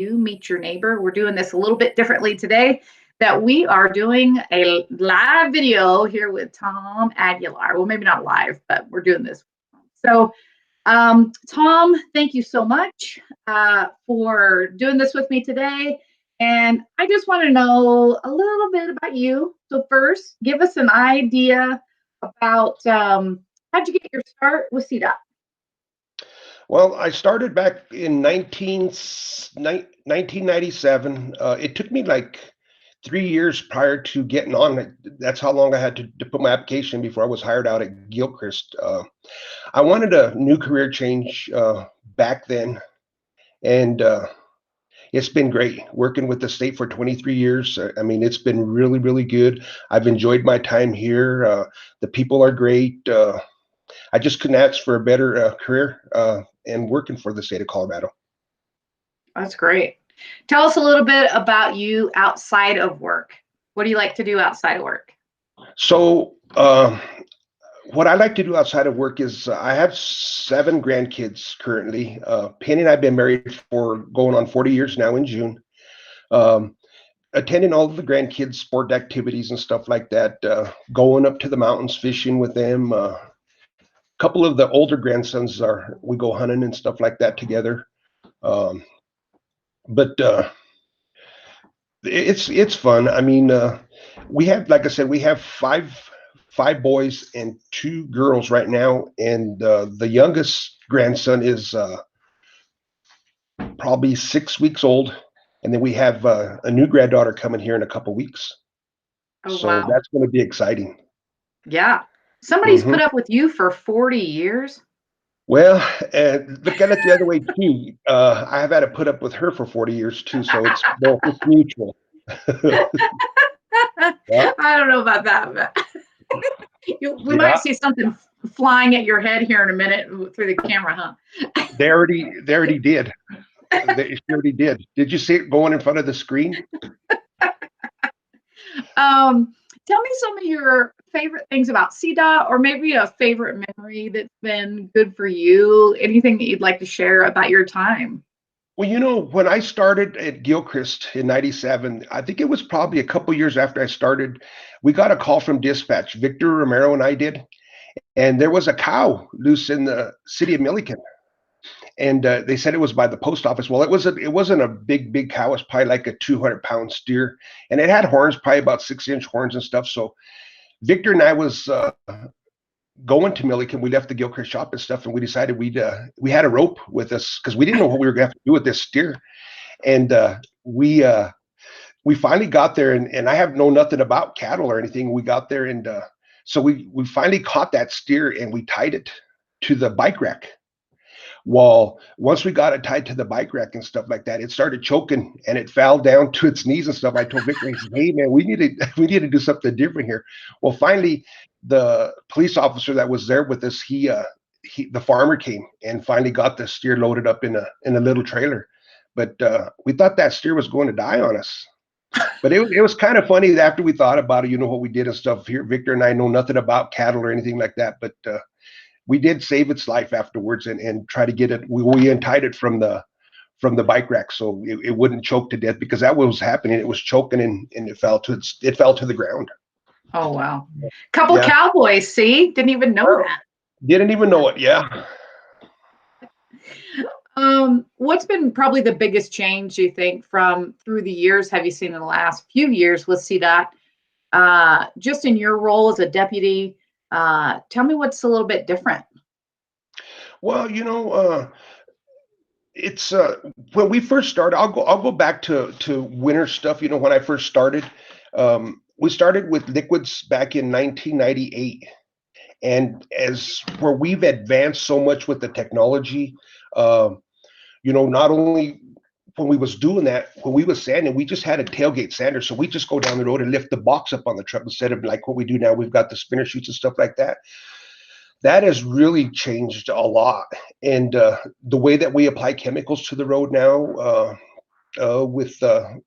You meet your neighbor. We're doing this a little bit differently today. That we are doing a live video here with Tom Aguilar. Well, maybe not live, but we're doing this. So, Tom, thank you so much for doing this with me today. And I just want to know a little bit about you. So first, give us an idea about how'd you get your start with CDOT? Well, I started back in 1997. It took me like 3 years prior to getting on. That's how long I had to put my application before I was hired out at Gilchrist. I wanted a new career change back then, and it's been great working with the state for 23 years. I mean, it's been really, really good. I've enjoyed my time here. The people are great. I just couldn't ask for a better career and working for the state of Colorado. That's great. Tell us a little bit about you outside of work. What do you like to do outside of work? So, what I like to do outside of work is I have 7 grandkids currently. Penny and I have been married for going on 40 years now in June. Attending all of the grandkids' sport activities and stuff like that, going up to the mountains, fishing with them. Couple of the older grandsons we go hunting and stuff like that together. But it's fun. I mean, we have, like I said, we have five boys and 2 girls right now, and the youngest grandson is probably 6 weeks old, and then we have a new granddaughter coming here in a couple weeks. Oh, So wow. that's going to be exciting. Yeah. Somebody's put up with you for 40 years. Well, look at it the other way too. I have had to put up with her for 40 years too, so it's mutual. Yeah. I don't know about that, but we might see something flying at your head here in a minute through the camera, huh? They already did. They already did. Did you see it going in front of the screen? Tell me some of your favorite things about CDOT, or maybe a favorite memory that's been good for you. Anything that you'd like to share about your time? Well, when I started at Gilchrist in 97, I think it was probably a couple years after I started, we got a call from dispatch. Victor Romero and I did, and there was a cow loose in the city of Milliken. And they said it was by the post office. Well, it wasn't a big cow. It was probably like a 200-pound steer, and it had horns, probably about 6-inch horns and stuff. So Victor and I was going to Milliken. We left the Gilchrist shop and stuff, and we decided we had a rope with us because we didn't know what we were going to have to do with this steer. And we finally got there, and I have known nothing about cattle or anything. We got there, and so we finally caught that steer, and we tied it to the bike rack. Well, once we got it tied to the bike rack and stuff like that, it started choking and it fell down to its knees and stuff. I told Victor, he said, "Hey man, we need to do something different here." Well, finally, the police officer that was there with us, the farmer came and finally got the steer loaded up in a little trailer. But we thought that steer was going to die on us. But it was kind of funny after we thought about it, what we did and stuff here. Victor and I know nothing about cattle or anything like that, but we did save its life afterwards and try to get it. We untied it from the bike rack so it wouldn't choke to death, because that was happening. It was choking and it fell to the ground. Oh wow! Couple cowboys. See, didn't even know that. Didn't even know it. Yeah. What's been probably the biggest change you think through the years have you seen in the last few years with CDOT? Just in your role as a deputy. Tell me what's a little bit different. Well, it's when we first started. I'll go back to winter stuff. When I first started, we started with liquids back in 1998, and as where we've advanced so much with the technology, not only when we was doing that, when we was sanding, we just had a tailgate sander. So we just go down the road and lift the box up on the truck instead of like what we do now. We've got the spinner chutes and stuff like that. That has really changed a lot. And the way that we apply chemicals to the road now, with the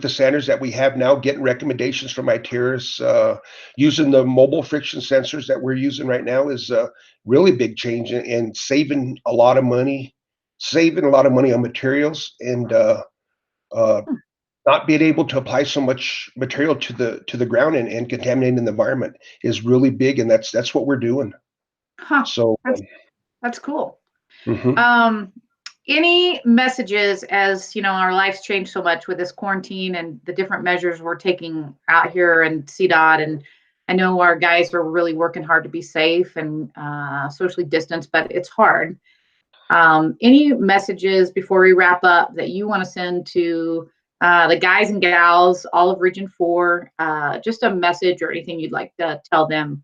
sanders that we have now, getting recommendations from Iteris, using the mobile friction sensors that we're using right now is a really big change and saving a lot of money. saving a lot of money on materials, and uh, not being able to apply so much material to the ground and contaminating the environment is really big, and that's what we're doing. Huh. So, That's cool. mhm. Um, any messages as our lives changed so much with this quarantine and the different measures we're taking out here and CDOT, and I know our guys are really working hard to be safe and socially distanced, but it's hard. Any messages before we wrap up that you want to send to the guys and gals, all of Region 4, just a message or anything you'd like to tell them?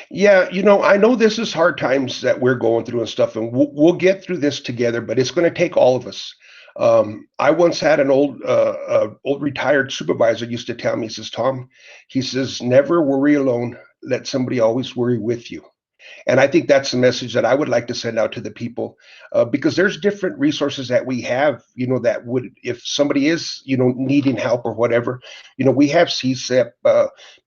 Yeah, I know this is hard times that we're going through and stuff, and we'll get through this together, but it's going to take all of us. I once had an old retired supervisor used to tell me, he says, Tom, he says, never worry alone. Let somebody always worry with you. And I think that's the message that I would like to send out to the people, because there's different resources that we have, that would, if somebody is, needing help or whatever, we have CSEP.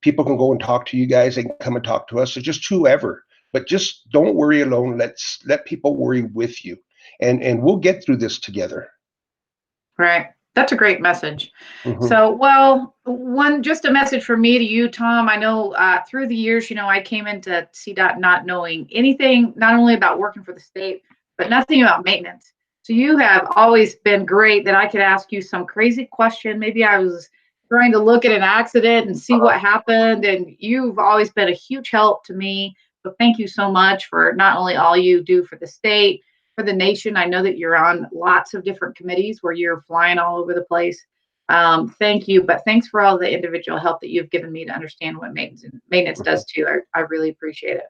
People can go and talk to you guys. They can come and talk to us, or just whoever. But just don't worry alone. Let people worry with you, and we'll get through this together. Right. That's a great message. Hmm. So, well, just a message from me to you, Tom. I know through the years, I came into CDOT not knowing anything, not only about working for the state, but nothing about maintenance. So you have always been great that I could ask you some crazy question. Maybe I was trying to look at an accident and see what happened, and you've always been a huge help to me. So thank you so much for not only all you do for the state, for the nation. I know that you're on lots of different committees where you're flying all over the place. Thank you, but thanks for all the individual help that you've given me to understand what maintenance does too. I really appreciate it.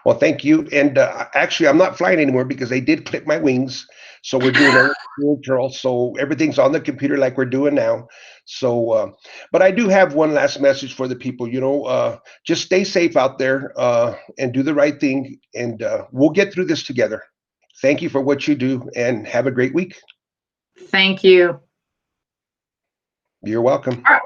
Well, thank you. And actually, I'm not flying anymore because they did clip my wings. So we're doing everything virtual. So everything's on the computer like we're doing now. So, but I do have one last message for the people. Just stay safe out there, and do the right thing, and we'll get through this together. Thank you for what you do, and have a great week. Thank you. You're welcome. All right.